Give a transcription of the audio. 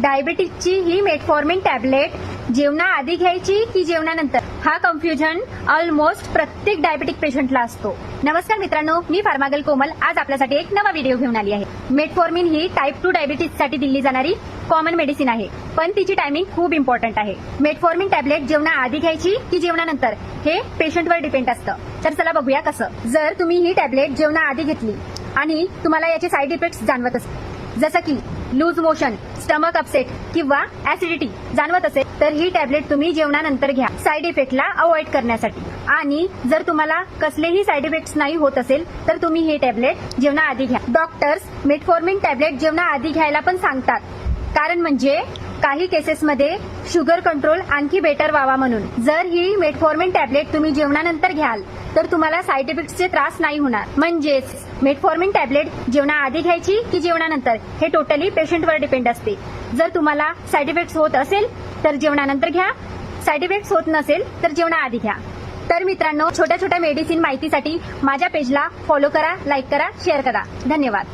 डायबिटीजची ही metformin tablet जेवणाआधी घ्यायची की जेवणानंतर, हा कन्फ्युजन ऑलमोस्ट प्रत्येक डायबिटिक पेशंटला असतो. नमस्कार मित्रांनो, मी फार्मागल कोमल आज आपल्यासाठी एक नवा व्हिडिओ घेऊन आली आहे. मेटफॉर्मिन ही टाईप 2 डायबिटीज साठी दिली जाणारी कॉमन मेडिसिन आहे, पण तिची टायमिंग खूप इम्पॉर्टंट आहे. मेटफॉर्मिन टॅबलेट जेवणाआधी घ्यायची की जेवणानंतर हे पेशंटवर डिपेंड असतं. तर चला बघूया कसं. जर तुम्ही ही टॅबलेट जेवणाआधी घेतली आणि तुम्हाला याचे साईड इफेक्ट्स जाणवत असतील, जसं की लूज मोशन, स्टमक अपसेट किंवा ऍसिडिटी जाणवत असेल, तर ही टॅबलेट तुम्ही जेवणानंतर घ्या साईड इफेक्टला अवॉइड करण्यासाठी. आणि जर तुम्हाला कसलेही साईड इफेक्ट्स नाही होत असेल तर तुम्ही ही टॅबलेट जेवणाआधी घ्या. डॉक्टर्स मेटफॉर्मिन टॅबलेट जेवणाआधी घ्यायला पण सांगतात, कारण म्हणजे काही केसेसमध्ये शुगर कंट्रोल आणखी बेटर व्हावा म्हणून. जर ही मेटफॉर्मिन टॅबलेट तुम्ही जेवणानंतर घ्याल तर तुम्हाला साईड इफेक्ट्सचे त्रास नाही होणार. म्हणजेच मेटफॉर्मिन टॅबलेट जेवणाआधी घ्यायची की जेवणानंतर हे टोटली पेशंटवर डिपेंड असते. जर तुम्हाला साईड इफेक्ट्स होत असेल तर जेवणानंतर घ्या, साईड इफेक्ट्स होत नसेल तर जेवणाआधी घ्या. तर मित्रांनो, छोट्या छोट्या मेडिसिन माहितीसाठी माझ्या पेजला फॉलो करा, लाईक करा, शेअर करा. धन्यवाद.